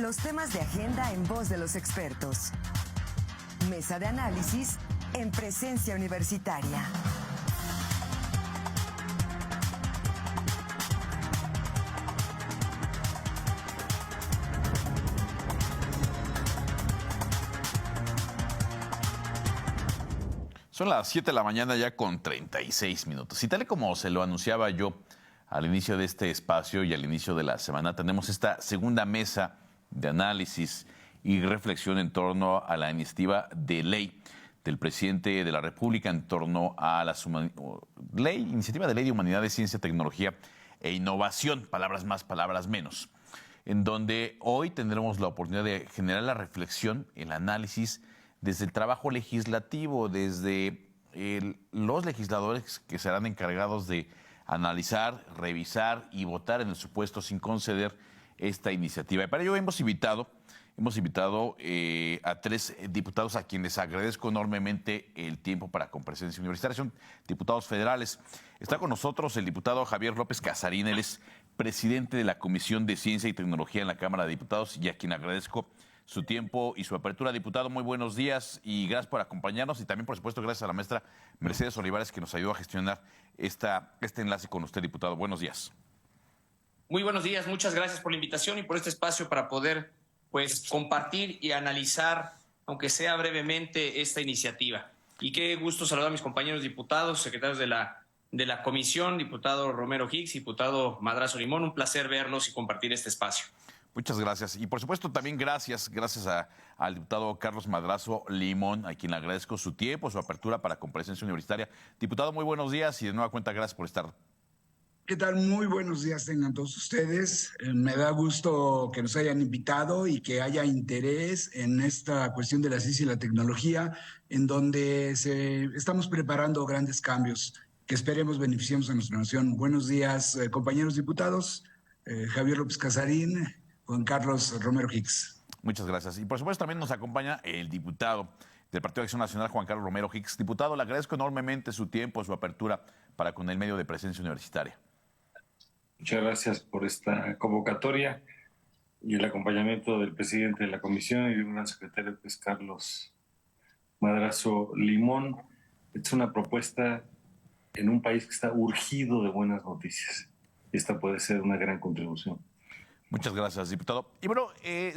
Los temas de agenda en voz de los expertos. Mesa de análisis en presencia universitaria. Son las 7 de la mañana ya con 36 minutos. Y tal y como se lo anunciaba yo al inicio de este espacio y al inicio de la semana, tenemos esta segunda mesa de análisis y reflexión en torno a la iniciativa de ley del presidente de la República en torno a la iniciativa de ley de humanidades, ciencia, tecnología e innovación, palabras más, palabras menos, en donde hoy tendremos la oportunidad de generar la reflexión, el análisis desde el trabajo legislativo, desde los legisladores que serán encargados de analizar, revisar y votar en el supuesto sin conceder esta iniciativa. Y para ello hemos invitado a 3 diputados a quienes agradezco enormemente el tiempo para comparecencia universitaria. Son diputados federales. Está con nosotros el diputado Javier López Casarín. Él es presidente de la Comisión de Ciencia y Tecnología en la Cámara de Diputados y a quien agradezco su tiempo y su apertura. Diputado, muy buenos días y gracias por acompañarnos, y también, por supuesto, gracias a la maestra Mercedes Olivares, que nos ayudó a gestionar este enlace con usted, diputado. Buenos días. Muy buenos días, muchas gracias por la invitación y por este espacio para poder compartir y analizar, aunque sea brevemente, esta iniciativa. Y qué gusto saludar a mis compañeros diputados, secretarios de la comisión, diputado Romero Hicks, diputado Madrazo Limón. Un placer verlos y compartir este espacio. Muchas gracias. Y por supuesto también gracias al diputado Carlos Madrazo Limón, a quien le agradezco su tiempo, su apertura para comparecencia universitaria. Diputado, muy buenos días y de nueva cuenta gracias por estar. ¿Qué tal? Muy buenos días tengan todos ustedes. Me da gusto que nos hayan invitado y que haya interés en esta cuestión de la ciencia y la tecnología, en donde estamos preparando grandes cambios que esperemos beneficiemos a nuestra nación. Buenos días, compañeros diputados, Javier López Casarín, Juan Carlos Romero Hicks. Muchas gracias. Y por supuesto también nos acompaña el diputado del Partido de Acción Nacional, Juan Carlos Romero Hicks. Diputado, le agradezco enormemente su tiempo, su apertura para con el medio de presencia universitaria. Muchas gracias por esta convocatoria y el acompañamiento del presidente de la comisión y de un gran secretario, que es Carlos Madrazo Limón. Es una propuesta en un país que está urgido de buenas noticias. Esta puede ser una gran contribución. Muchas gracias, diputado. Y bueno,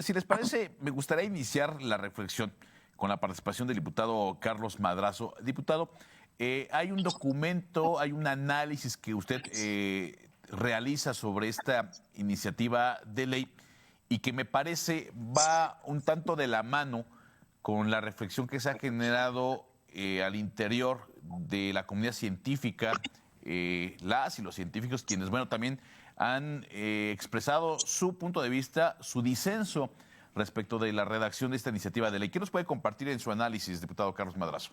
si les parece, me gustaría iniciar la reflexión con la participación del diputado Carlos Madrazo. Diputado, hay un documento, hay un análisis que usted realiza sobre esta iniciativa de ley y que me parece va un tanto de la mano con la reflexión que se ha generado al interior de la comunidad científica, las y los científicos, quienes, bueno, también han expresado su punto de vista, su disenso respecto de la redacción de esta iniciativa de ley. ¿Qué nos puede compartir en su análisis, diputado Carlos Madrazo?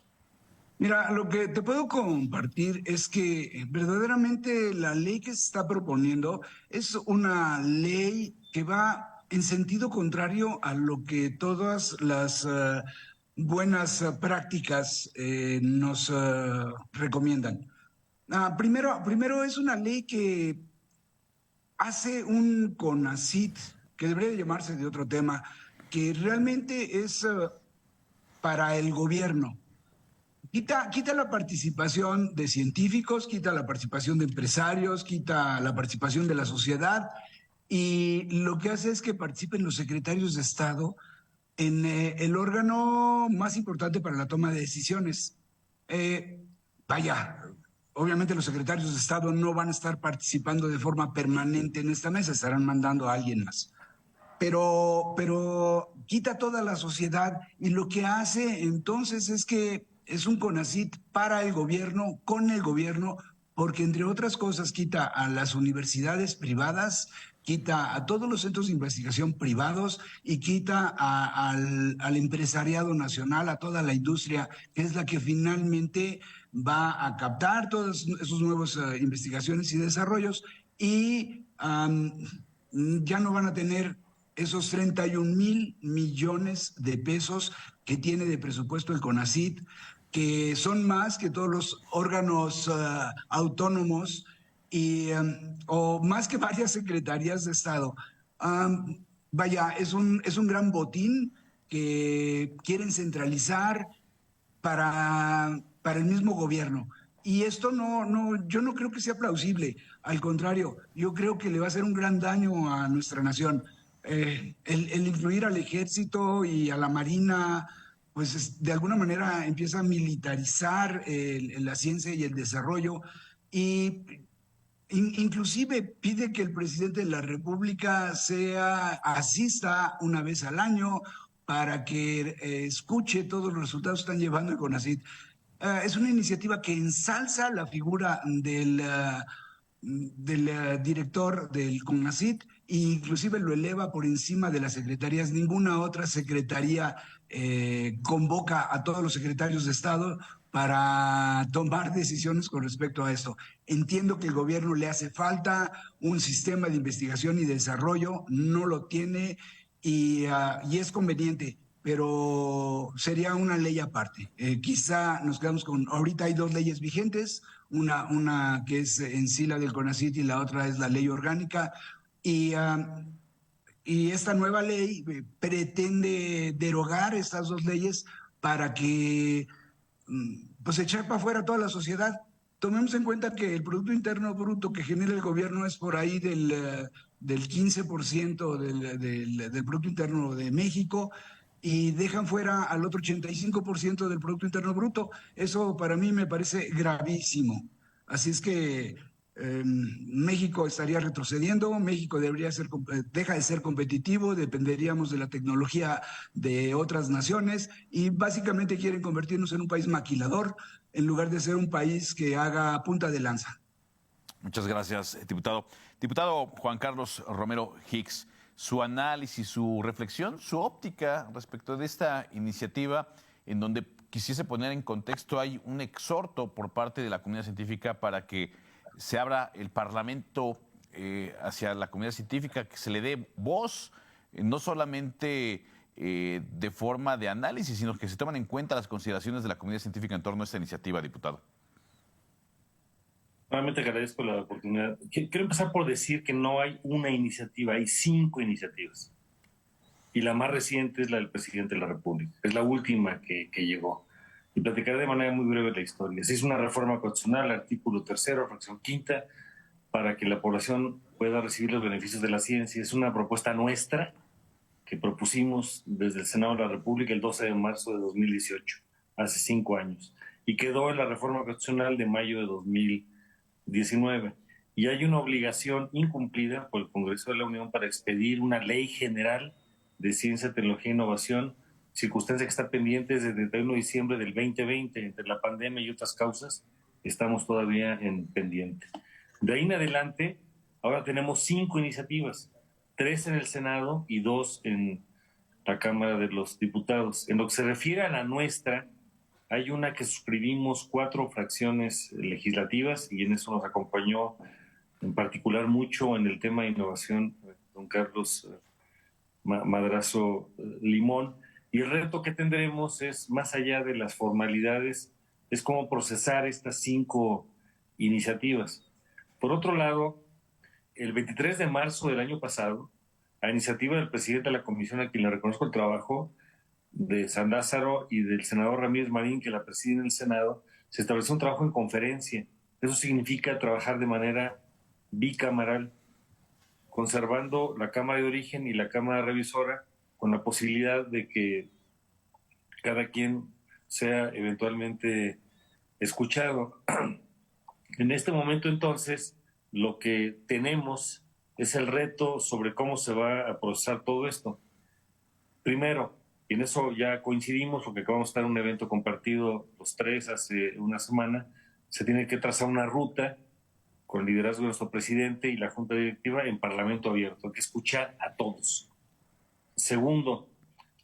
Mira, lo que te puedo compartir es que verdaderamente la ley que se está proponiendo es una ley que va en sentido contrario a lo que todas las buenas prácticas nos recomiendan. Primero es una ley que hace un CONACYT, que debería de llamarse de otro tema, que realmente es para el gobierno. Quita la participación de científicos, quita la participación de empresarios, quita la participación de la sociedad, y lo que hace es que participen los secretarios de Estado en el órgano más importante para la toma de decisiones. Obviamente los secretarios de Estado no van a estar participando de forma permanente en esta mesa, estarán mandando a alguien más. Pero quita toda la sociedad, y lo que hace entonces es que es un CONACYT para el gobierno, con el gobierno, porque entre otras cosas quita a las universidades privadas, quita a todos los centros de investigación privados y quita al empresariado nacional, a toda la industria, que es la que finalmente va a captar todas esas nuevas investigaciones y desarrollos, y ya no van a tener esos 31,000 millones de pesos que tiene de presupuesto el CONACYT, que son más que todos los órganos autónomos o más que varias secretarías de Estado. vaya, es un gran botín que quieren centralizar para el mismo gobierno. Y esto yo no creo que sea plausible. Al contrario, yo creo que le va a hacer un gran daño a nuestra nación. El incluir al ejército y a la marina, pues de alguna manera empieza a militarizar la ciencia y el desarrollo. Y inclusive pide que el presidente de la República asista una vez al año para que escuche todos los resultados que están llevando el CONACYT. Es una iniciativa que ensalza la figura del director del CONACYT e inclusive lo eleva por encima de las secretarías. Ninguna otra secretaría convoca a todos los secretarios de Estado para tomar decisiones con respecto a esto. Entiendo que el gobierno le hace falta un sistema de investigación y desarrollo, no lo tiene y es conveniente, pero sería una ley aparte. Quizá nos quedamos con, ahorita hay dos leyes vigentes, una que es en sí la del CONACYT y la otra es la ley orgánica, y, y esta nueva ley pretende derogar estas dos leyes para que pues echar para afuera toda la sociedad. Tomemos en cuenta que el Producto Interno Bruto que genera el gobierno es por ahí del 15% del Producto Interno de México y dejan fuera al otro 85% del Producto Interno Bruto. Eso para mí me parece gravísimo. Así es que México estaría retrocediendo, México deja de ser competitivo, dependeríamos de la tecnología de otras naciones y básicamente quieren convertirnos en un país maquilador en lugar de ser un país que haga punta de lanza. Muchas gracias, diputado. Diputado Juan Carlos Romero Hicks, su análisis, su reflexión, su óptica respecto de esta iniciativa en donde quisiese poner en contexto, hay un exhorto por parte de la comunidad científica para que se abra el Parlamento hacia la comunidad científica, que se le dé voz, no solamente de forma de análisis, sino que se tomen en cuenta las consideraciones de la comunidad científica en torno a esta iniciativa, diputado. Nuevamente agradezco la oportunidad. Quiero empezar por decir que no hay una iniciativa, hay 5 iniciativas. Y la más reciente es la del presidente de la República. Es la última que llegó. Y platicaré de manera muy breve la historia. Se hizo una reforma constitucional, artículo 3º, fracción 5ª, para que la población pueda recibir los beneficios de la ciencia. Es una propuesta nuestra que propusimos desde el Senado de la República el 12 de marzo de 2018, hace 5 años. Y quedó en la reforma constitucional de mayo de 2019. Y hay una obligación incumplida por el Congreso de la Unión para expedir una ley general de ciencia, tecnología e innovación, circunstancia que está pendiente desde el 31 de diciembre del 2020, entre la pandemia y otras causas, estamos todavía en pendiente. De ahí en adelante, ahora tenemos 5 iniciativas, 3 en el Senado y 2 en la Cámara de los Diputados. En lo que se refiere a la nuestra, hay una que suscribimos 4 fracciones legislativas y en eso nos acompañó en particular mucho en el tema de innovación don Carlos Madrazo Limón. Y el reto que tendremos es, más allá de las formalidades, es cómo procesar estas 5 iniciativas. Por otro lado, el 23 de marzo del año pasado, a iniciativa del presidente de la Comisión, a quien le reconozco el trabajo, de San Lázaro y del senador Ramírez Marín, que la preside en el Senado, se estableció un trabajo en conferencia. Eso significa trabajar de manera bicameral, conservando la Cámara de Origen y la Cámara Revisora, con la posibilidad de que cada quien sea eventualmente escuchado. En este momento, entonces, lo que tenemos es el reto sobre cómo se va a procesar todo esto. Primero, y en eso ya coincidimos, porque acabamos de estar en un evento compartido los 3 hace una semana, se tiene que trazar una ruta con el liderazgo de nuestro presidente y la Junta Directiva en Parlamento abierto. Hay que escuchar a todos. Segundo,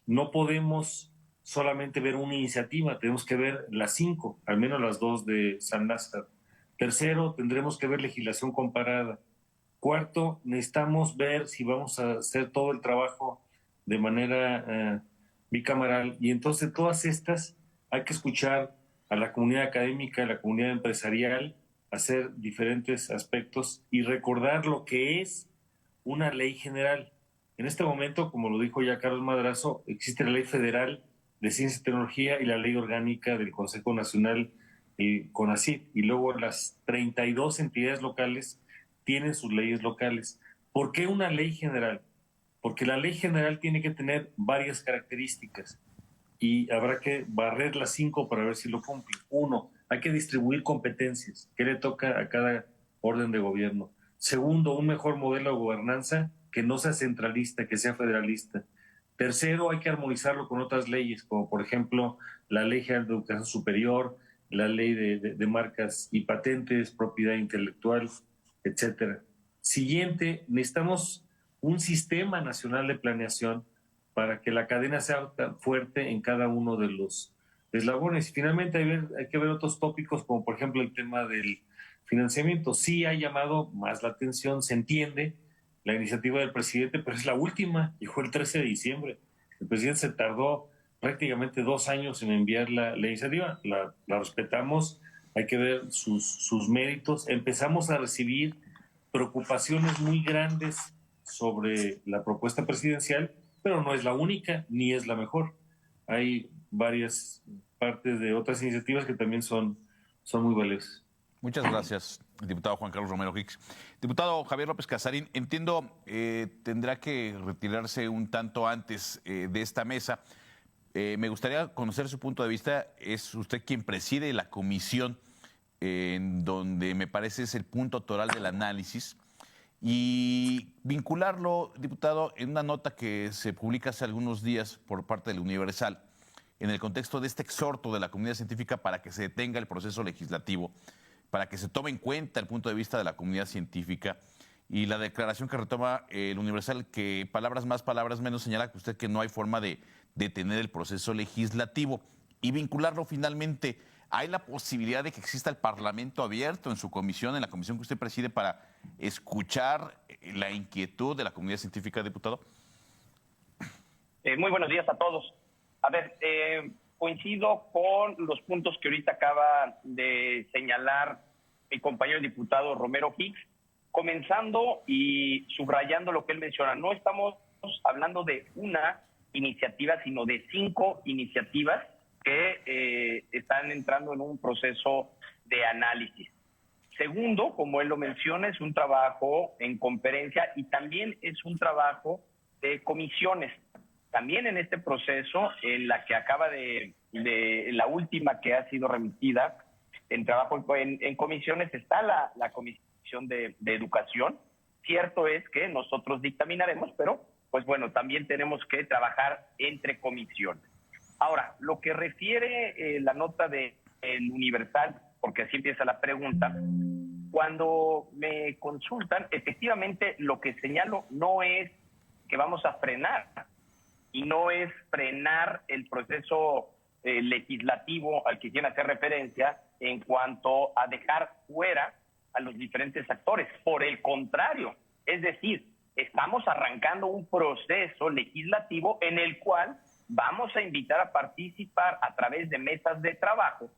no podemos solamente ver una iniciativa, tenemos que ver las 5, al menos las 2 de San Lázaro. Tercero, tendremos que ver legislación comparada. Cuarto, necesitamos ver si vamos a hacer todo el trabajo de manera bicameral. Y entonces todas estas hay que escuchar a la comunidad académica, a la comunidad empresarial, hacer diferentes aspectos y recordar lo que es una ley general. En este momento, como lo dijo ya Carlos Madrazo, existe la Ley Federal de Ciencia y Tecnología y la Ley Orgánica del Consejo Nacional, CONACYT, y luego las 32 entidades locales tienen sus leyes locales. ¿Por qué una ley general? Porque la ley general tiene que tener varias características y habrá que barrer las 5 para ver si lo cumple. 1, hay que distribuir competencias. ¿Qué le toca a cada orden de gobierno? 2, un mejor modelo de gobernanza que no sea centralista, que sea federalista. 3, hay que armonizarlo con otras leyes, como por ejemplo la Ley General de Educación Superior, la Ley de Marcas y Patentes, Propiedad Intelectual, etcétera. Siguiente, necesitamos un sistema nacional de planeación para que la cadena sea tan fuerte en cada uno de los eslabones. Y finalmente hay que ver otros tópicos, como por ejemplo el tema del financiamiento. Sí ha llamado más la atención, se entiende la iniciativa del presidente, pero es la última, llegó el 13 de diciembre. El presidente se tardó prácticamente 2 años en enviar la iniciativa. La respetamos, hay que ver sus méritos. Empezamos a recibir preocupaciones muy grandes sobre la propuesta presidencial, pero no es la única ni es la mejor. Hay varias partes de otras iniciativas que también son muy valiosas. Muchas gracias, diputado Juan Carlos Romero Hicks. Diputado Javier López Casarín, entiendo tendrá que retirarse un tanto antes de esta mesa. Me gustaría conocer su punto de vista. Es usted quien preside la comisión en donde me parece es el punto toral del análisis, y vincularlo, diputado, en una nota que se publica hace algunos días por parte del Universal, en el contexto de este exhorto de la comunidad científica para que se detenga el proceso legislativo, para que se tome en cuenta el punto de vista de la comunidad científica, y la declaración que retoma el Universal, que palabras más, palabras menos, señala que usted que no hay forma de detener el proceso legislativo, y vincularlo finalmente. ¿Hay la posibilidad de que exista el Parlamento abierto en su comisión, en la comisión que usted preside, para escuchar la inquietud de la comunidad científica, diputado? Muy buenos días a todos. A ver, coincido con los puntos que ahorita acaba de señalar mi compañero diputado Romero Hicks, comenzando y subrayando lo que él menciona. No estamos hablando de una iniciativa, sino de 5 iniciativas que están entrando en un proceso de análisis. Segundo, como él lo menciona, es un trabajo en conferencia y también es un trabajo de comisiones. También en este proceso, en la que acaba de la última que ha sido remitida en trabajo en comisiones, está la Comisión de Educación. Cierto es que nosotros dictaminaremos, pero pues bueno, también tenemos que trabajar entre comisiones. Ahora, lo que refiere la nota del Universal, porque así empieza la pregunta, cuando me consultan, efectivamente lo que señalo no es que vamos a frenar, y no es frenar el proceso legislativo al que quieren hacer referencia en cuanto a dejar fuera a los diferentes actores. Por el contrario, es decir, estamos arrancando un proceso legislativo en el cual vamos a invitar a participar a través de mesas de trabajo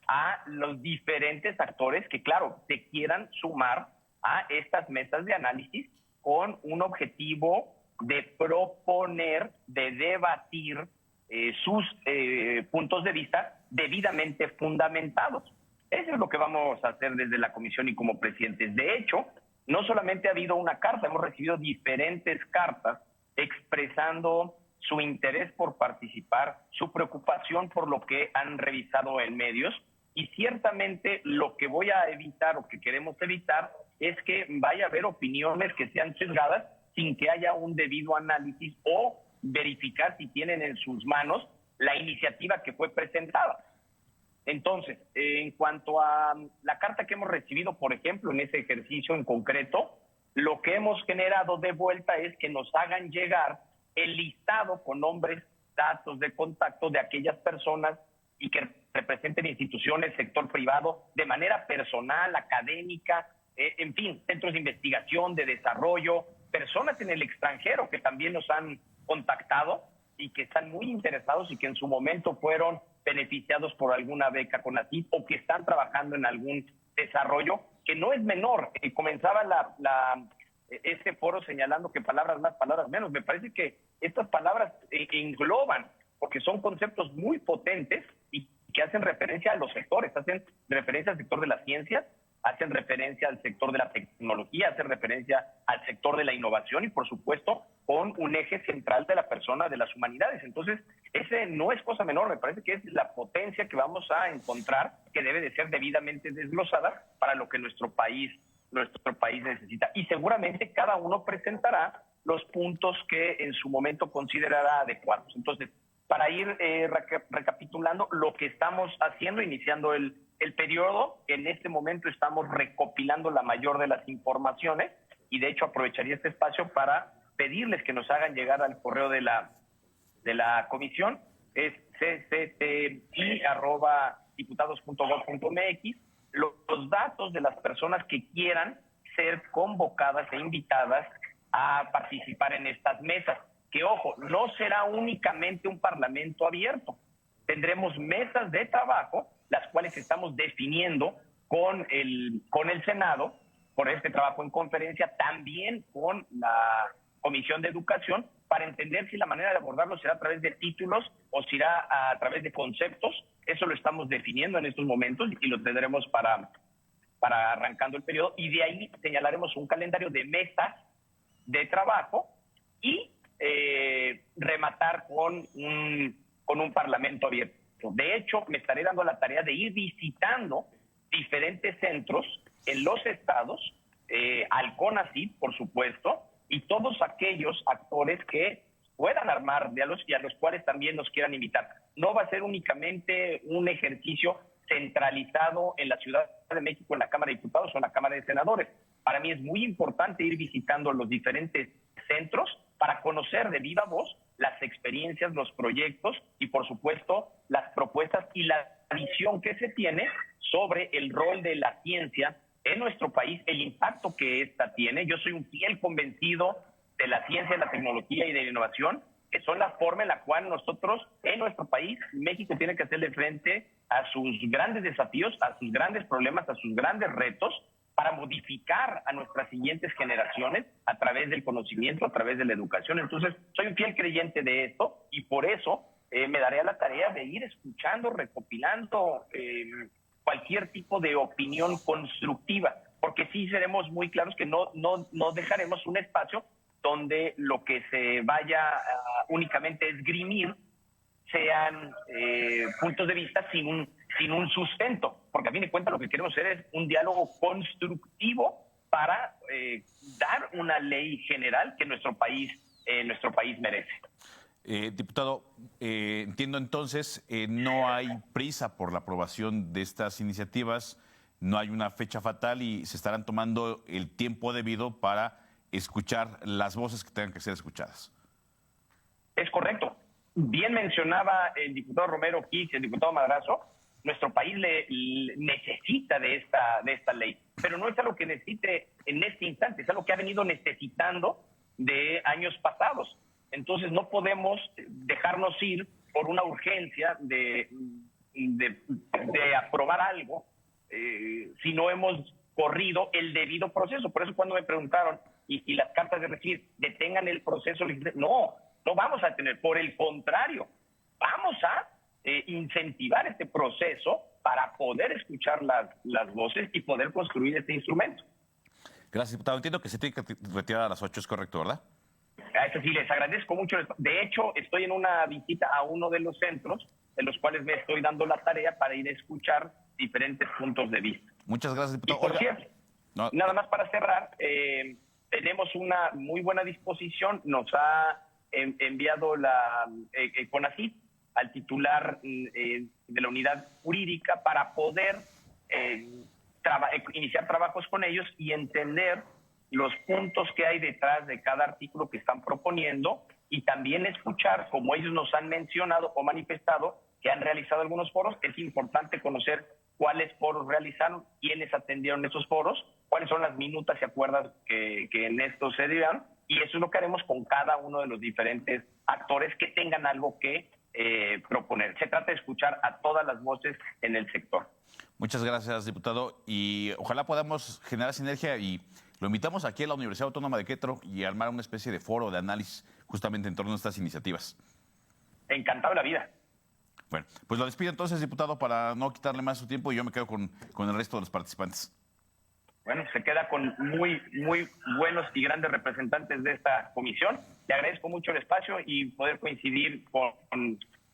a los diferentes actores que, claro, se quieran sumar a estas mesas de análisis con un objetivo de proponer, de debatir sus puntos de vista debidamente fundamentados. Eso es lo que vamos a hacer desde la comisión y como presidentes. De hecho, no solamente ha habido una carta, hemos recibido diferentes cartas expresando su interés por participar, su preocupación por lo que han revisado en medios, y ciertamente lo que voy a evitar o que queremos evitar es que vaya a haber opiniones que sean sesgadas sin que haya un debido análisis o verificar si tienen en sus manos la iniciativa que fue presentada. Entonces, en cuanto a la carta que hemos recibido, por ejemplo, en ese ejercicio en concreto, lo que hemos generado de vuelta es que nos hagan llegar el listado con nombres, datos de contacto de aquellas personas y que representen instituciones, sector privado, de manera personal, académica, en fin, centros de investigación, de desarrollo, personas en el extranjero que también nos han contactado y que están muy interesados y que en su momento fueron beneficiados por alguna beca CONACYT o que están trabajando en algún desarrollo que no es menor. Comenzaba este foro señalando que palabras más, palabras menos. Me parece que estas palabras engloban, porque son conceptos muy potentes y que hacen referencia a los sectores, hacen referencia al sector de las ciencias, hacen referencia al sector de la tecnología, hacen referencia al sector de la innovación y, por supuesto, con un eje central de la persona de las humanidades. Entonces, ese no es cosa menor, me parece que es la potencia que vamos a encontrar, que debe de ser debidamente desglosada para lo que nuestro país necesita. Y seguramente cada uno presentará los puntos que en su momento considerará adecuados. Entonces, para ir recapitulando lo que estamos haciendo, iniciando el periodo, en este momento estamos recopilando la mayor de las informaciones y de hecho aprovecharía este espacio para pedirles que nos hagan llegar al correo de la comisión, es ccti@diputados.gov.mx, los datos de las personas que quieran ser convocadas e invitadas a participar en estas mesas. Que, ojo, no será únicamente un parlamento abierto. Tendremos mesas de trabajo, las cuales estamos definiendo con el Senado, por este trabajo en conferencia, también con la Comisión de Educación, para entender si la manera de abordarlo será a través de títulos o será a través de conceptos. Eso lo estamos definiendo en estos momentos y lo tendremos para arrancando el periodo. Y de ahí señalaremos un calendario de mesas de trabajo y rematar con un parlamento abierto. De hecho, me estaré dando la tarea de ir visitando diferentes centros en los estados, al CONACYT, por supuesto, y todos aquellos actores que puedan armar diálogos y a los cuales también nos quieran invitar. No va a ser únicamente un ejercicio centralizado en la Ciudad de México, en la Cámara de Diputados o en la Cámara de Senadores. Para mí es muy importante ir visitando los diferentes centros para conocer de viva voz las experiencias, los proyectos y, por supuesto, las propuestas y la visión que se tiene sobre el rol de la ciencia en nuestro país, el impacto que ésta tiene. Yo soy un fiel convencido de la ciencia, la tecnología y de la innovación, que son la forma en la cual nosotros, en nuestro país, México, tiene que hacerle frente a sus grandes desafíos, a sus grandes problemas, a sus grandes retos, para modificar a nuestras siguientes generaciones a través del conocimiento, a través de la educación. Entonces, soy un fiel creyente de esto y por eso me daré a la tarea de ir escuchando, recopilando cualquier tipo de opinión constructiva, porque sí seremos muy claros que no dejaremos un espacio donde lo que se vaya a únicamente esgrimir sean puntos de vista sin un sustento, porque a fin de cuentas lo que queremos hacer es un diálogo constructivo para dar una ley general que nuestro país merece. Diputado, entiendo entonces, no hay prisa por la aprobación de estas iniciativas, no hay una fecha fatal y se estarán tomando el tiempo debido para escuchar las voces que tengan que ser escuchadas. Es correcto. Bien mencionaba el diputado Romero Hicks, el diputado Madrazo, nuestro país necesita de esta ley, pero no es algo que necesite en este instante, es algo que ha venido necesitando de años pasados. Entonces no podemos dejarnos ir por una urgencia de aprobar algo si no hemos corrido el debido proceso. Por eso cuando me preguntaron, y las cartas de recibir, detengan el proceso legislativo, no vamos a detener, por el contrario, vamos a incentivar este proceso para poder escuchar las voces y poder construir este instrumento. Gracias, diputado. Entiendo que se tiene que retirar a las 8, es correcto, ¿verdad? A eso sí, les agradezco mucho. De hecho, estoy en una visita a uno de los centros, de los cuales me estoy dando la tarea para ir a escuchar diferentes puntos de vista. Muchas gracias, diputado. Y por cierto, nada más para cerrar, tenemos una muy buena disposición. Nos ha enviado la CONACYT al titular de la unidad jurídica para poder iniciar trabajos con ellos y entender los puntos que hay detrás de cada artículo que están proponiendo y también escuchar, como ellos nos han mencionado o manifestado, que han realizado algunos foros. Es importante conocer cuáles foros realizaron, quiénes atendieron esos foros, cuáles son las minutas y acuerdos que en esto se dieron, y eso es lo que haremos con cada uno de los diferentes actores que tengan algo que proponer. Se trata de escuchar a todas las voces en el sector. Muchas gracias, diputado, y ojalá podamos generar sinergia y lo invitamos aquí a la Universidad Autónoma de Querétaro y armar una especie de foro de análisis justamente en torno a estas iniciativas. Encantado de la vida. Bueno, pues lo despido entonces, diputado, para no quitarle más su tiempo y yo me quedo con el resto de los participantes. Bueno, se queda con muy buenos y grandes representantes de esta comisión. Te agradezco mucho el espacio y poder coincidir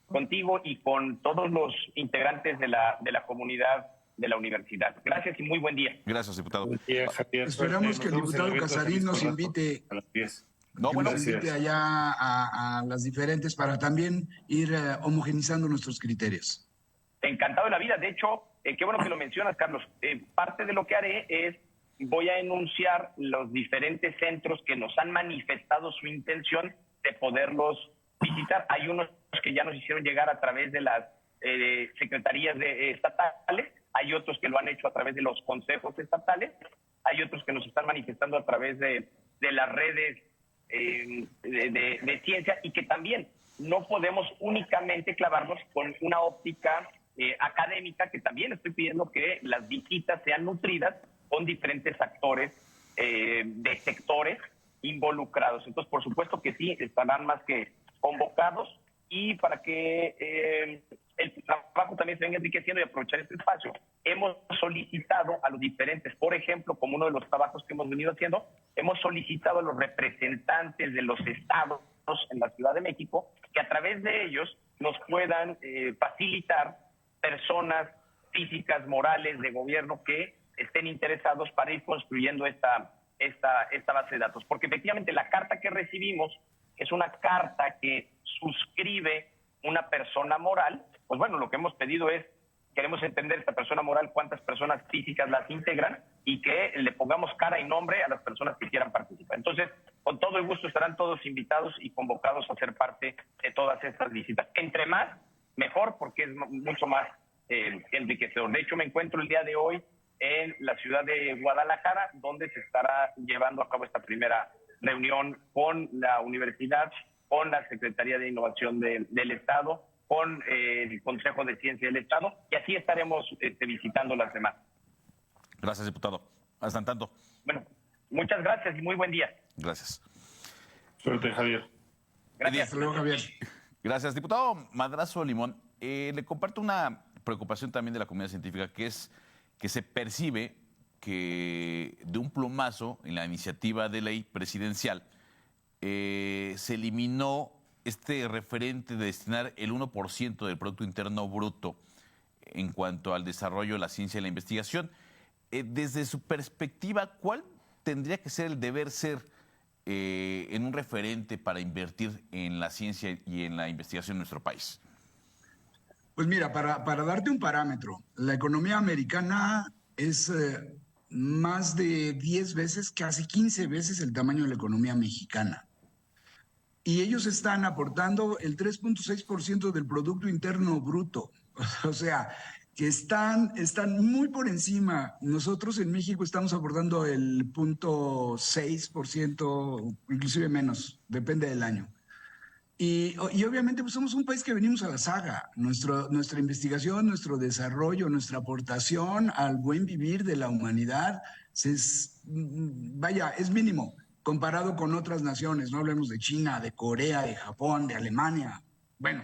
contigo y con todos los integrantes de la comunidad de la universidad. Gracias y muy buen día. Gracias, diputado. Buen día, Javier. Esperamos que el Nos vemos en diputado evento Casarín nos Jalisco Rato, invite. a las 10. No, Que bueno, nos invite allá a las diferentes para también ir homogenizando nuestros criterios. Encantado de la vida. De hecho, qué bueno que lo mencionas, Carlos. Parte de lo que haré es, voy a enunciar los diferentes centros que nos han manifestado su intención de poderlos visitar. Hay unos que ya nos hicieron llegar a través de las secretarías estatales, hay otros que lo han hecho a través de los consejos estatales, hay otros que nos están manifestando a través de las redes de ciencia, y que también no podemos únicamente clavarnos con una óptica académica, que también estoy pidiendo que las visitas sean nutridas con diferentes actores de sectores involucrados. Entonces, por supuesto que sí, estarán más que convocados, y para que el trabajo también se venga enriqueciendo y aprovechar este espacio, hemos solicitado a los diferentes, por ejemplo, como uno de los trabajos que hemos venido haciendo, hemos solicitado a los representantes de los estados en la Ciudad de México que a través de ellos nos puedan facilitar personas físicas, morales, de gobierno que estén interesados para ir construyendo esta base de datos. Porque efectivamente la carta que recibimos es una carta que suscribe una persona moral. Pues bueno, lo que hemos pedido es, queremos entender esta persona moral, cuántas personas físicas las integran, y que le pongamos cara y nombre a las personas que quieran participar. Entonces, con todo el gusto estarán todos invitados y convocados a ser parte de todas estas visitas. Entre más, mejor, porque es mucho más enriquecedor. De hecho, me encuentro el día de hoy en la ciudad de Guadalajara, donde se estará llevando a cabo esta primera reunión con la universidad, con la Secretaría de Innovación del Estado, con el Consejo de Ciencia del Estado, y así estaremos visitando las demás. Gracias, diputado. Hasta tanto. Bueno, muchas gracias y muy buen día. Gracias. Suerte, Javier. Gracias. Hasta luego, Javier. Gracias, diputado Madrazo Limón. Le comparto una preocupación también de la comunidad científica, que es que se percibe que de un plumazo en la iniciativa de ley presidencial se eliminó este referente de destinar el 1% del Producto Interno Bruto en cuanto al desarrollo de la ciencia y la investigación. Desde su perspectiva, ¿cuál tendría que ser el deber ser en un referente para invertir en la ciencia y en la investigación en nuestro país? Pues mira, para darte un parámetro, la economía americana es más de 10 veces, casi 15 veces el tamaño de la economía mexicana. Y ellos están aportando el 3.6% del Producto Interno Bruto. O sea, que están muy por encima. Nosotros en México estamos aportando el 0.6%, inclusive menos, depende del año. Y obviamente pues somos un país que venimos a la saga. Nuestra investigación, nuestro desarrollo, nuestra aportación al buen vivir de la humanidad es mínimo comparado con otras naciones. No hablemos de China, de Corea, de Japón, de Alemania. Bueno,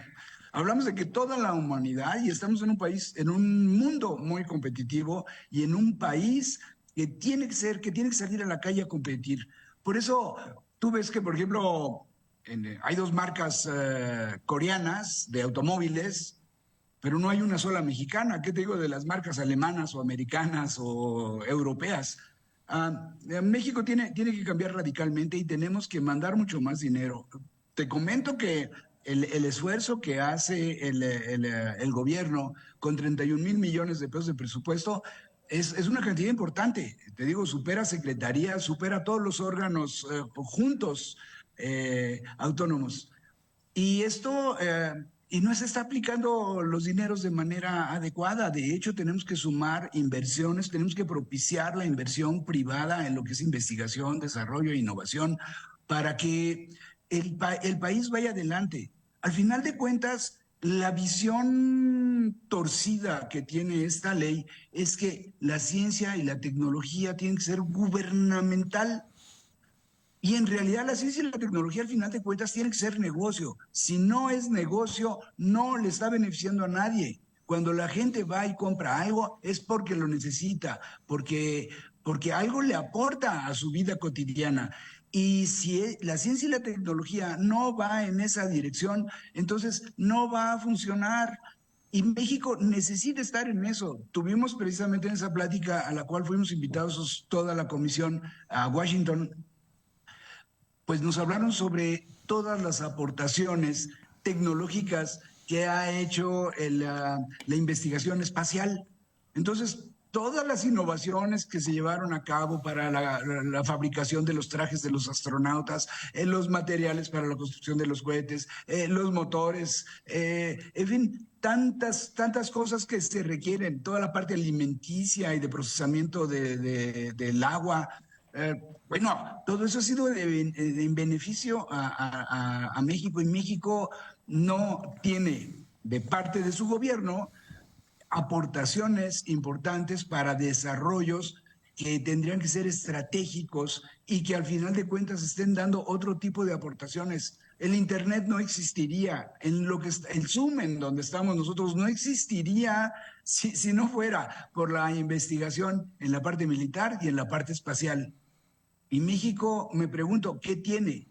hablamos de que toda la humanidad, y estamos en un país, en un mundo muy competitivo, y en un país que tiene que salir a la calle a competir. Por eso tú ves que, por ejemplo, hay dos marcas coreanas de automóviles, pero no hay una sola mexicana. ¿Qué te digo de las marcas alemanas o americanas o europeas? México tiene que cambiar radicalmente y tenemos que mandar mucho más dinero. Te comento que el esfuerzo que hace el gobierno con 31,000 millones de pesos de presupuesto es una cantidad importante. Te digo, supera secretarías, supera todos los órganos juntos autónomos. Y esto, y no se está aplicando los dineros de manera adecuada. De hecho, tenemos que sumar inversiones, tenemos que propiciar la inversión privada en lo que es investigación, desarrollo e innovación para que el país vaya adelante. Al final de cuentas, la visión torcida que tiene esta ley es que la ciencia y la tecnología tienen que ser gubernamental. Y en realidad la ciencia y la tecnología al final de cuentas tienen que ser negocio. Si no es negocio, no le está beneficiando a nadie. Cuando la gente va y compra algo es porque lo necesita, porque algo le aporta a su vida cotidiana. Y si la ciencia y la tecnología no va en esa dirección, entonces no va a funcionar. Y México necesita estar en eso. Tuvimos precisamente en esa plática a la cual fuimos invitados toda la comisión a Washington, pues nos hablaron sobre todas las aportaciones tecnológicas que ha hecho la investigación espacial. Entonces, todas las innovaciones que se llevaron a cabo para la fabricación de los trajes de los astronautas, los materiales para la construcción de los cohetes, los motores, en fin, tantas cosas que se requieren, toda la parte alimenticia y de procesamiento del agua. Bueno, todo eso ha sido en beneficio a México, y México no tiene de parte de su gobierno aportaciones importantes para desarrollos que tendrían que ser estratégicos y que al final de cuentas estén dando otro tipo de aportaciones. El Internet no existiría, el Zoom en donde estamos nosotros no existiría si no fuera por la investigación en la parte militar y en la parte espacial. Y México, me pregunto, ¿qué tiene?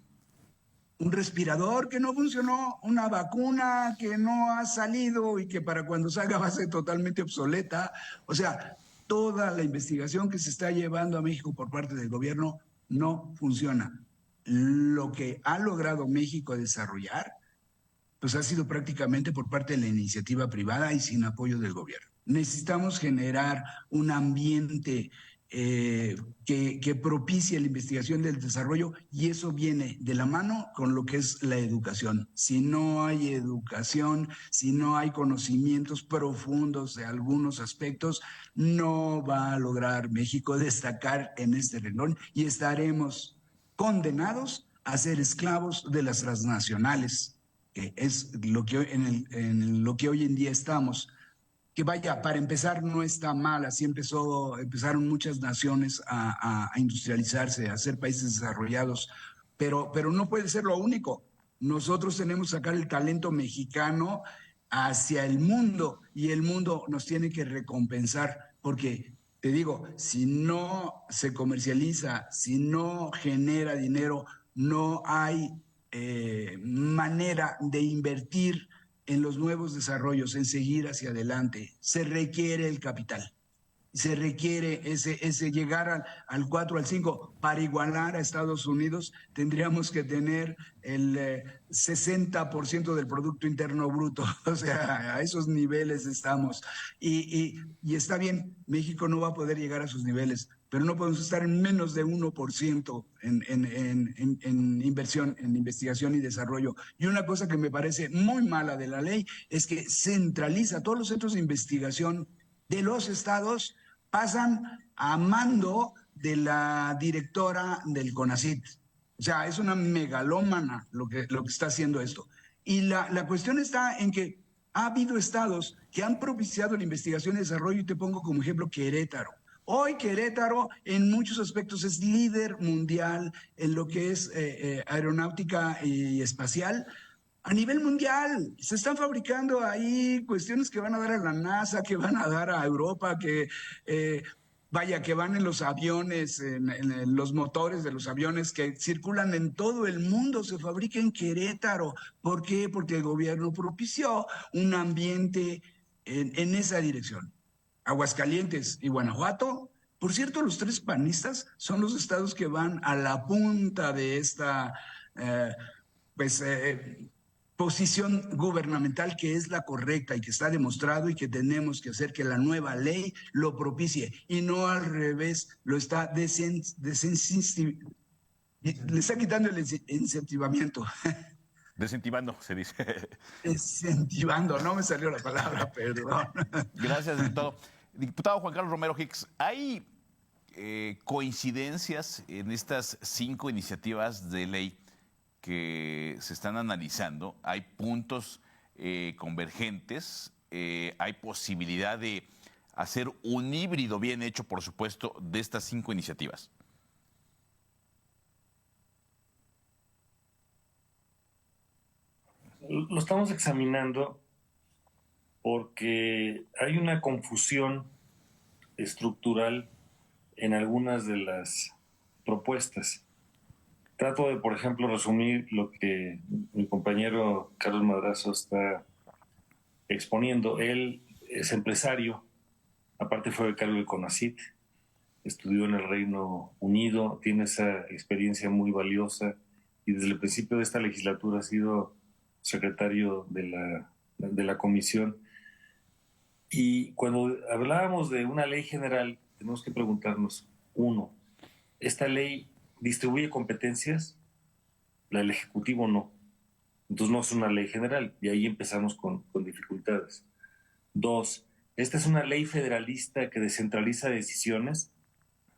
Un respirador que no funcionó, una vacuna que no ha salido y que para cuando salga va a ser totalmente obsoleta. O sea, toda la investigación que se está llevando a México por parte del gobierno no funciona. Lo que ha logrado México desarrollar, pues ha sido prácticamente por parte de la iniciativa privada y sin apoyo del gobierno. Necesitamos generar un ambiente que propicie la investigación del desarrollo, y eso viene de la mano con lo que es la educación. Si no hay educación, si no hay conocimientos profundos de algunos aspectos, no va a lograr México destacar en este renglón y estaremos condenados a ser esclavos de las transnacionales, que es lo que lo que hoy en día estamos. Que vaya, para empezar no está mal, así empezaron muchas naciones a industrializarse, a ser países desarrollados, pero no puede ser lo único. Nosotros tenemos que sacar el talento mexicano hacia el mundo, y el mundo nos tiene que recompensar, porque te digo, si no se comercializa, si no genera dinero, no hay manera de invertir en los nuevos desarrollos, en seguir hacia adelante. Se requiere el capital, se requiere ese llegar al 4, al 5. Para igualar a Estados Unidos tendríamos que tener el 60% del Producto Interno Bruto. O sea, a esos niveles estamos. Y está bien, México no va a poder llegar a esos niveles, pero no podemos estar en menos de 1% en inversión, en investigación y desarrollo. Y una cosa que me parece muy mala de la ley es que centraliza todos los centros de investigación de los estados, pasan a mando de la directora del CONACYT. O sea, es una megalómana lo que está haciendo esto. Y la cuestión está en que ha habido estados que han propiciado la investigación y desarrollo, y te pongo como ejemplo Querétaro. Hoy Querétaro en muchos aspectos es líder mundial en lo que es aeronáutica y espacial. A nivel mundial, se están fabricando ahí cuestiones que van a dar a la NASA, que van a dar a Europa, que que van en los aviones, en los motores de los aviones que circulan en todo el mundo, se fabrica en Querétaro. ¿Por qué? Porque el gobierno propició un ambiente en esa dirección. Aguascalientes y Guanajuato, por cierto, los 3 panistas son los estados que van a la punta de esta posición gubernamental que es la correcta y que está demostrado, y que tenemos que hacer que la nueva ley lo propicie, y no al revés, lo está le está quitando el incentivamiento. Desincentivando, se dice. Incentivando, no me salió la palabra, perdón. Gracias, diputado. Diputado Juan Carlos Romero Hicks, ¿hay coincidencias en estas 5 iniciativas de ley que se están analizando? ¿Hay puntos convergentes hay posibilidad de hacer un híbrido bien hecho, por supuesto, de estas 5 iniciativas? Lo estamos examinando porque hay una confusión estructural en algunas de las propuestas. Trato de, por ejemplo, resumir lo que mi compañero Carlos Madrazo está exponiendo. Él es empresario, aparte fue becario del CONACYT, estudió en el Reino Unido, tiene esa experiencia muy valiosa y desde el principio de esta legislatura ha sido secretario de la comisión. Y cuando hablábamos de una ley general, tenemos que preguntarnos, uno, ¿esta ley distribuye competencias? La del Ejecutivo no. Entonces no es una ley general y ahí empezamos con dificultades. Dos, esta es una ley federalista que descentraliza decisiones.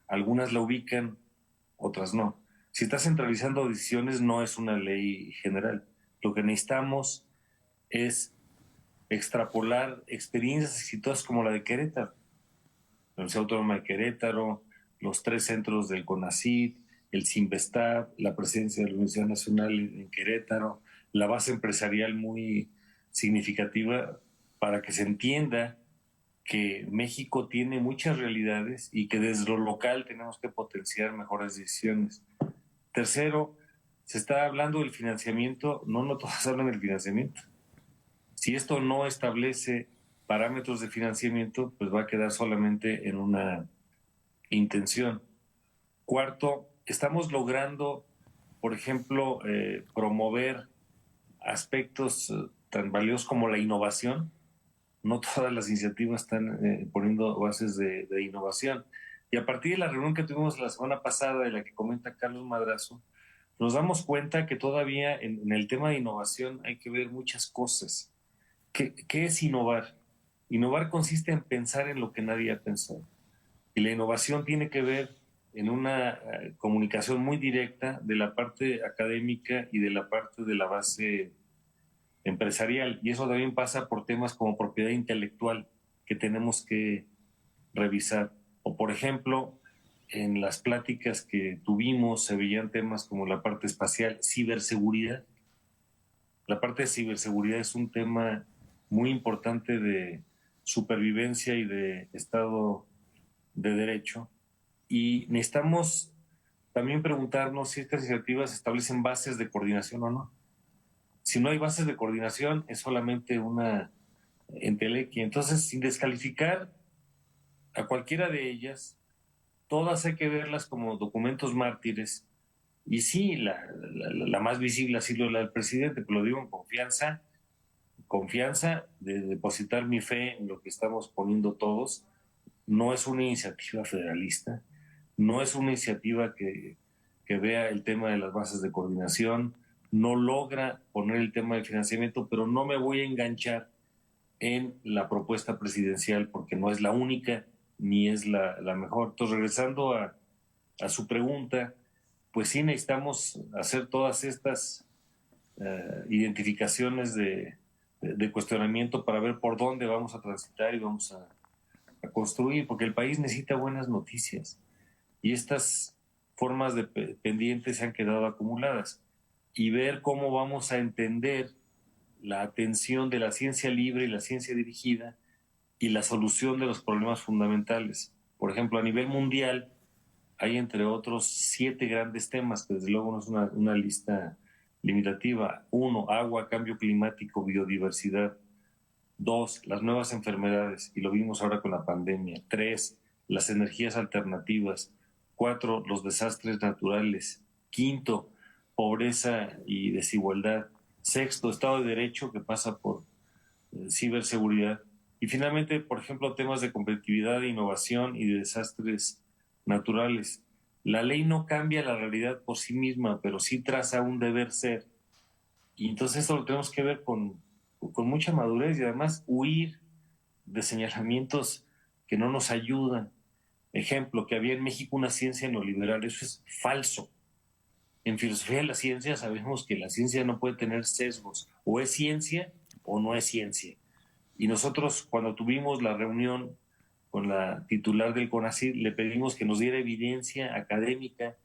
Algunas la ubican, otras no. Si está centralizando decisiones, no es una ley general. Lo que necesitamos es extrapolar experiencias exitosas como la de Querétaro, la Universidad Autónoma de Querétaro, los 3 centros del CONACYT, el CINVESTAB, la presencia de la Universidad Nacional en Querétaro, la base empresarial muy significativa para que se entienda que México tiene muchas realidades y que desde lo local tenemos que potenciar mejores decisiones. Tercero, se está hablando del financiamiento, no todos hablan del financiamiento. Si esto no establece parámetros de financiamiento, pues va a quedar solamente en una intención. Cuarto, estamos logrando, por ejemplo, promover aspectos tan valiosos como la innovación. No todas las iniciativas están poniendo bases de innovación. Y a partir de la reunión que tuvimos la semana pasada, de la que comenta Carlos Madrazo, nos damos cuenta que todavía en el tema de innovación hay que ver muchas cosas. ¿Qué es innovar? Innovar consiste en pensar en lo que nadie ha pensado. Y la innovación tiene que ver en una comunicación muy directa de la parte académica y de la parte de la base empresarial. Y eso también pasa por temas como propiedad intelectual que tenemos que revisar. O, por ejemplo, en las pláticas que tuvimos se veían temas como la parte espacial, ciberseguridad. La parte de ciberseguridad es un tema muy importante de supervivencia y de Estado de Derecho. Y necesitamos también preguntarnos si estas iniciativas establecen bases de coordinación o no. Si no hay bases de coordinación, es solamente una entelequia. Entonces, sin descalificar a cualquiera de ellas, todas hay que verlas como documentos mártires. Y sí, la más visible ha sido la del presidente, pero lo digo en confianza de depositar mi fe en lo que estamos poniendo todos. No es una iniciativa federalista, no es una iniciativa que vea el tema de las bases de coordinación, no logra poner el tema del financiamiento, pero no me voy a enganchar en la propuesta presidencial porque no es la única ni es la mejor. Entonces, regresando a su pregunta, pues sí necesitamos hacer todas estas identificaciones de cuestionamiento para ver por dónde vamos a transitar y vamos a construir, porque el país necesita buenas noticias y estas formas de pendientes se han quedado acumuladas, y ver cómo vamos a entender la atención de la ciencia libre y la ciencia dirigida y la solución de los problemas fundamentales. Por ejemplo, a nivel mundial hay, entre otros, 7 grandes temas, que desde luego no es una lista limitativa. 1, agua, cambio climático, biodiversidad. 2, las nuevas enfermedades, y lo vimos ahora con la pandemia. 3, las energías alternativas. 4, los desastres naturales. 5, pobreza y desigualdad. 6, Estado de Derecho, que pasa por ciberseguridad. Y finalmente, por ejemplo, temas de competitividad, de innovación y de desastres naturales. La ley no cambia la realidad por sí misma, pero sí traza un deber ser. Y entonces esto lo tenemos que ver con mucha madurez y además huir de señalamientos que no nos ayudan. Ejemplo, que había en México una ciencia neoliberal. Eso es falso. En filosofía de la ciencia sabemos que la ciencia no puede tener sesgos. O es ciencia o no es ciencia. Y nosotros, cuando tuvimos la reunión con la titular del CONACYT, le pedimos que nos diera evidencia académica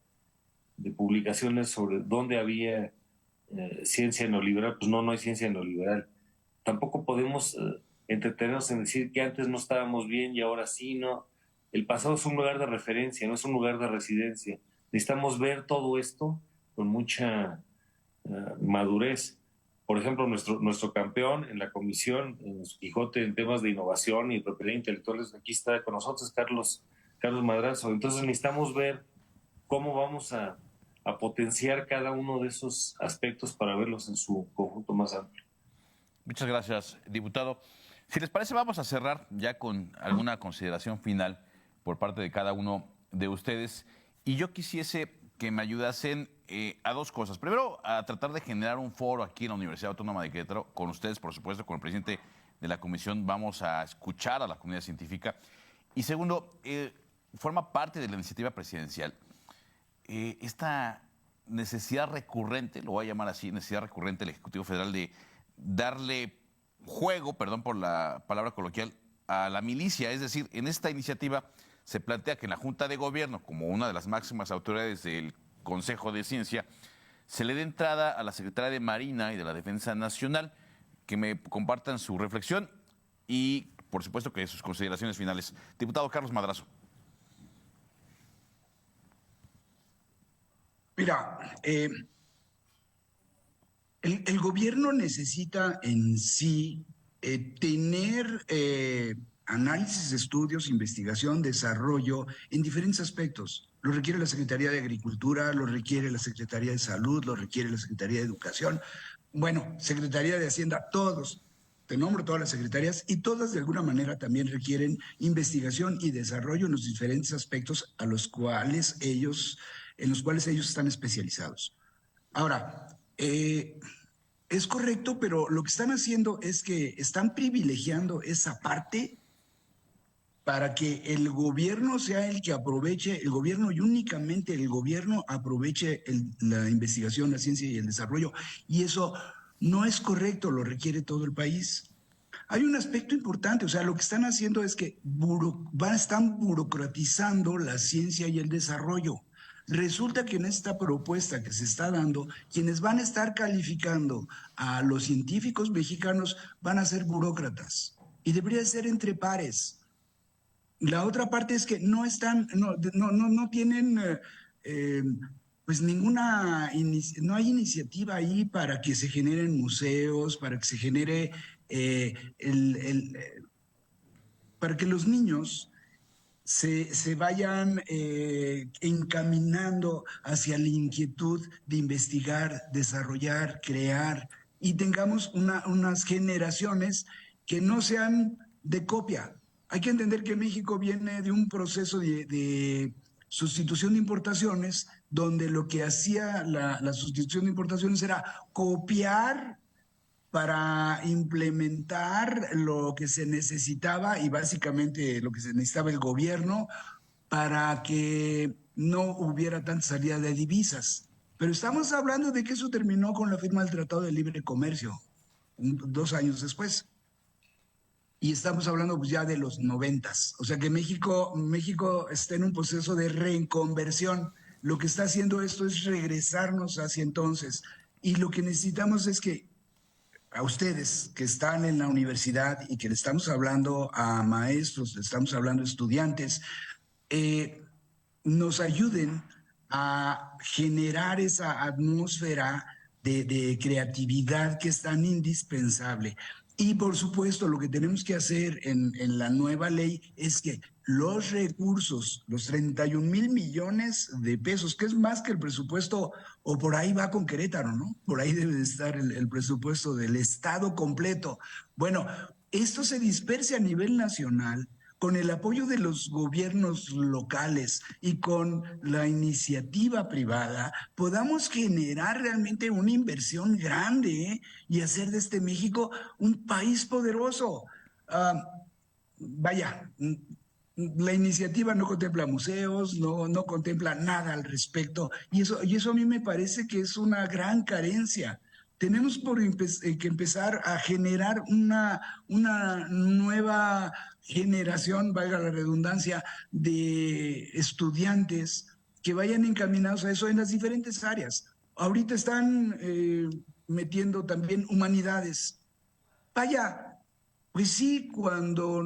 de publicaciones sobre dónde había ciencia neoliberal. Pues no hay ciencia neoliberal. Tampoco podemos entretenernos en decir que antes no estábamos bien y ahora sí, no. El pasado es un lugar de referencia, no es un lugar de residencia. Necesitamos ver todo esto con mucha madurez. Por ejemplo, nuestro campeón en la comisión, en su Quijote, en temas de innovación y propiedad intelectual, aquí está con nosotros Carlos Madrazo. Entonces necesitamos ver cómo vamos a potenciar cada uno de esos aspectos para verlos en su conjunto más amplio. Muchas gracias, diputado. Si les parece, vamos a cerrar ya con alguna consideración final por parte de cada uno de ustedes. Y yo quisiese que me ayudasen a dos cosas. Primero, a tratar de generar un foro aquí en la Universidad Autónoma de Querétaro, con ustedes, por supuesto, con el presidente de la comisión. Vamos a escuchar a la comunidad científica. Y segundo, forma parte de la iniciativa presidencial esta necesidad recurrente, lo voy a llamar así, necesidad recurrente del Ejecutivo Federal de darle juego, perdón por la palabra coloquial, a la milicia. Es decir, en esta iniciativa se plantea que en la Junta de Gobierno, como una de las máximas autoridades del Consejo de Ciencia, se le dé entrada a la Secretaría de Marina y de la Defensa Nacional, que me compartan su reflexión y, por supuesto, que sus consideraciones finales. Diputado Carlos Madrazo. Mira, el gobierno necesita en sí tener análisis, estudios, investigación, desarrollo en diferentes aspectos. Lo requiere la Secretaría de Agricultura, lo requiere la Secretaría de Salud, lo requiere la Secretaría de Educación. Bueno, Secretaría de Hacienda, todos. Te nombro todas las secretarías y todas de alguna manera también requieren investigación y desarrollo en los diferentes aspectos en los cuales ellos están especializados. Ahora, es correcto, pero lo que están haciendo es que están privilegiando esa parte para que el gobierno sea el que aproveche, el gobierno y únicamente el gobierno aproveche la investigación, la ciencia y el desarrollo. Y eso no es correcto, lo requiere todo el país. Hay un aspecto importante, o sea, lo que están haciendo es que están burocratizando la ciencia y el desarrollo. Resulta que en esta propuesta que se está dando, quienes van a estar calificando a los científicos mexicanos van a ser burócratas y debería ser entre pares. La otra parte es que no tienen pues no hay iniciativa ahí para que se generen museos, para que se genere para que los niños se vayan encaminando hacia la inquietud de investigar, desarrollar, crear y tengamos unas generaciones que no sean de copia. Hay que entender que México viene de un proceso de sustitución de importaciones, donde lo que hacía la sustitución de importaciones era copiar para implementar lo que se necesitaba y básicamente lo que se necesitaba el gobierno para que no hubiera tanta salida de divisas. Pero estamos hablando de que eso terminó con la firma del Tratado de Libre Comercio, 2 años después. Y estamos hablando pues ya de los 90s. O sea que México está en un proceso de reconversión. Lo que está haciendo esto es regresarnos hacia entonces. Y lo que necesitamos es que a ustedes que están en la universidad y que le estamos hablando a maestros, le estamos hablando a estudiantes, nos ayuden a generar esa atmósfera de creatividad que es tan indispensable. Y por supuesto, lo que tenemos que hacer en la nueva ley es que los recursos, los 31,000 millones de pesos, que es más que el presupuesto, o por ahí va con Querétaro, ¿no? Por ahí debe de estar el presupuesto del Estado completo. Bueno, esto se disperse a nivel nacional con el apoyo de los gobiernos locales y con la iniciativa privada, podamos generar realmente una inversión grande y hacer de este México un país poderoso. Vaya, la iniciativa no contempla museos, no contempla nada al respecto, y eso a mí me parece que es una gran carencia. tenemos que empezar a generar una nueva generación, valga la redundancia, de estudiantes que vayan encaminados a eso en las diferentes áreas. Ahorita están metiendo también humanidades. Vaya, pues sí, cuando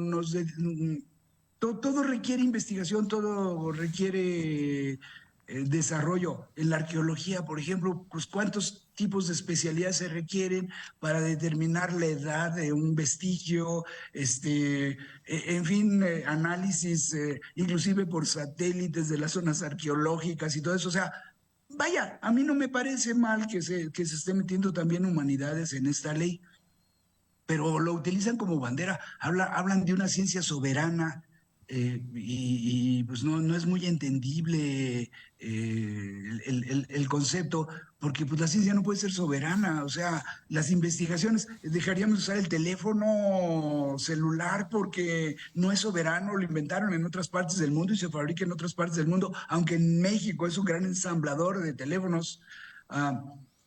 todo requiere investigación, todo requiere desarrollo. En la arqueología, por ejemplo, pues cuántos tipos de especialidades se requieren para determinar la edad de un vestigio, en fin, análisis inclusive por satélites de las zonas arqueológicas y todo eso. O sea, vaya, a mí no me parece mal que se esté metiendo también humanidades en esta ley, pero lo utilizan como bandera, hablan de una ciencia soberana, pues no es muy entendible el concepto, porque pues la ciencia no puede ser soberana. O sea, las investigaciones, dejaríamos de usar el teléfono celular porque no es soberano, lo inventaron en otras partes del mundo y se fabrica en otras partes del mundo, aunque en México es un gran ensamblador de teléfonos.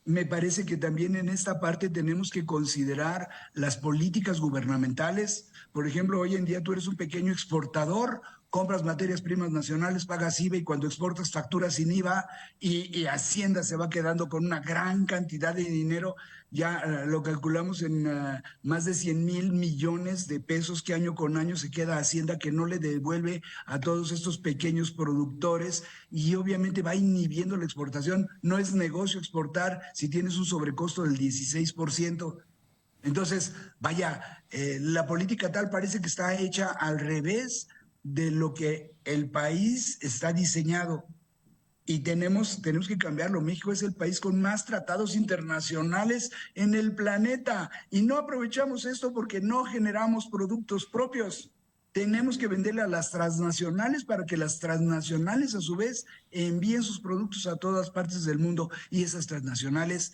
Me parece que también en esta parte tenemos que considerar las políticas gubernamentales. Por ejemplo, hoy en día tú eres un pequeño exportador, compras materias primas nacionales, pagas IVA y cuando exportas facturas sin IVA y Hacienda se va quedando con una gran cantidad de dinero. Ya lo calculamos en más de 100,000 millones de pesos que año con año se queda Hacienda que no le devuelve a todos estos pequeños productores y obviamente va inhibiendo la exportación. No es negocio exportar si tienes un sobrecosto del 16%. Entonces, vaya, la política tal parece que está hecha al revés de lo que el país está diseñado. Y tenemos que cambiarlo. México es el país con más tratados internacionales en el planeta y no aprovechamos esto porque no generamos productos propios. Tenemos que venderle a las transnacionales para que las transnacionales a su vez envíen sus productos a todas partes del mundo y esas transnacionales,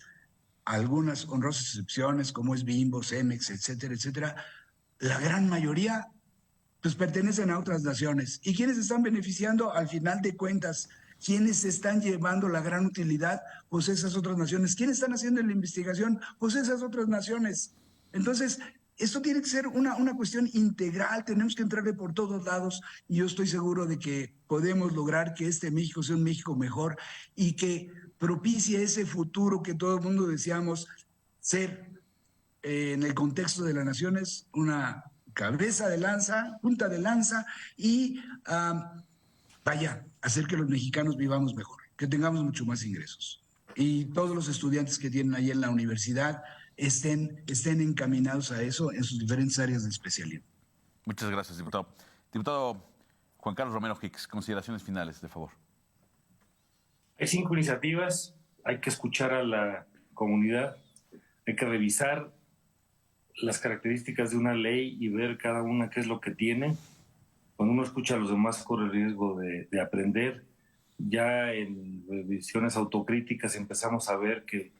algunas honrosas excepciones como es Bimbo, Cemex, etcétera, etcétera, la gran mayoría pues pertenecen a otras naciones. ¿Y quiénes están beneficiando al final de cuentas? ¿Quiénes están llevando la gran utilidad? Pues esas otras naciones. ¿Quiénes están haciendo la investigación? Pues esas otras naciones. Entonces, esto tiene que ser una cuestión integral, tenemos que entrarle por todos lados y yo estoy seguro de que podemos lograr que este México sea un México mejor y que propicie ese futuro que todo el mundo deseamos ser en el contexto de las naciones, una cabeza de lanza, punta de lanza y vaya, hacer que los mexicanos vivamos mejor, que tengamos mucho más ingresos. Y todos los estudiantes que tienen ahí en la universidad estén encaminados a eso en sus diferentes áreas de especialidad. Muchas gracias, diputado. Diputado Juan Carlos Romero Hicks, consideraciones finales, de favor. Hay 5 iniciativas, hay que escuchar a la comunidad, hay que revisar las características de una ley y ver cada una qué es lo que tiene. Cuando uno escucha a los demás corre el riesgo de aprender. Ya en revisiones autocríticas empezamos a ver que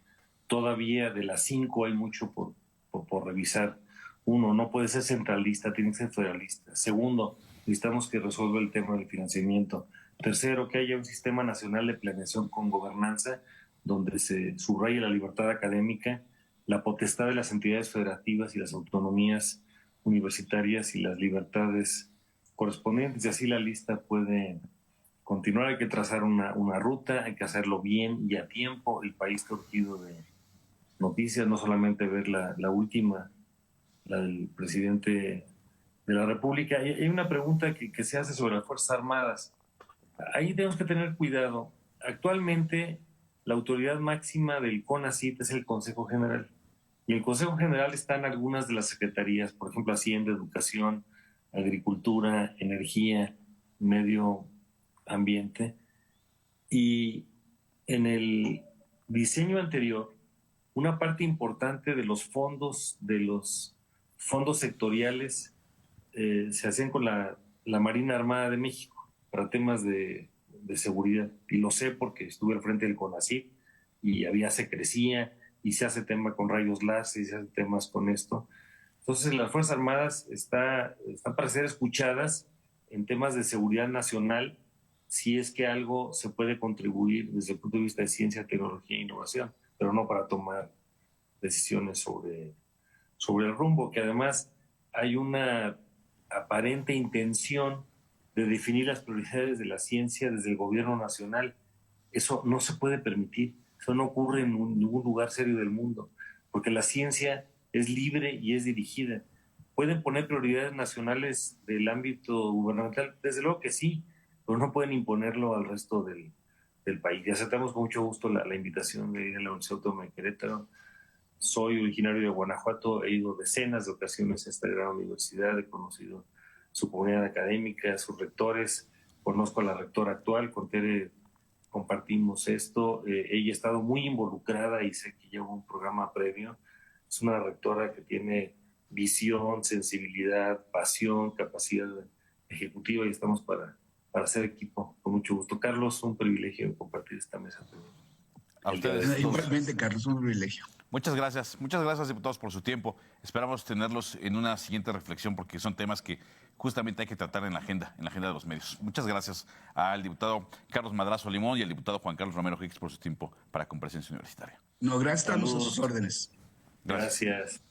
todavía de las 5 hay mucho por revisar. 1, no puede ser centralista, tiene que ser federalista. 2, necesitamos que resuelva el tema del financiamiento. 3, que haya un sistema nacional de planeación con gobernanza donde se subraye la libertad académica, la potestad de las entidades federativas y las autonomías universitarias y las libertades correspondientes, y así la lista puede continuar. Hay que trazar una ruta, hay que hacerlo bien y a tiempo. El país está urgido de noticias, no solamente ver la última, la del presidente de la República. Hay una pregunta que se hace sobre las Fuerzas Armadas. Ahí tenemos que tener cuidado. Actualmente la autoridad máxima del CONACYT es el Consejo General. Y en el Consejo General están algunas de las secretarías, por ejemplo, Hacienda, Educación, Agricultura, Energía, Medio Ambiente. Y en el diseño anterior, una parte importante de los fondos sectoriales se hacían con la Marina Armada de México para temas de seguridad. Y lo sé porque estuve al frente del CONACYT y se crecía y se hace tema con rayos láser y se hace temas con esto. Entonces las Fuerzas Armadas están para ser escuchadas en temas de seguridad nacional si es que algo se puede contribuir desde el punto de vista de ciencia, tecnología e innovación, pero no para tomar decisiones sobre el rumbo, que además hay una aparente intención de definir las prioridades de la ciencia desde el gobierno nacional. Eso no se puede permitir, eso no ocurre en ningún lugar serio del mundo, porque la ciencia es libre y es dirigida. ¿Pueden poner prioridades nacionales del ámbito gubernamental? Desde luego que sí, pero no pueden imponerlo al resto del país. Y aceptamos con mucho gusto la invitación de ir a la Universidad Autónoma de Querétaro. Soy originario de Guanajuato, he ido decenas de ocasiones a esta gran universidad, he conocido su comunidad académica, sus rectores, conozco a la rectora actual, con Tere compartimos esto, ella ha estado muy involucrada y sé que lleva un programa previo. Es una rectora que tiene visión, sensibilidad, pasión, capacidad ejecutiva y estamos para hacer equipo, con mucho gusto. Carlos, un privilegio compartir esta mesa. A ustedes. Igualmente, Carlos, un privilegio. Muchas gracias, diputados, por su tiempo. Esperamos tenerlos en una siguiente reflexión porque son temas que justamente hay que tratar en la agenda de los medios. Muchas gracias al diputado Carlos Madrazo Limón y al diputado Juan Carlos Romero Hicks por su tiempo para Comparecencia Universitaria. No, gracias, estamos a sus órdenes. Gracias.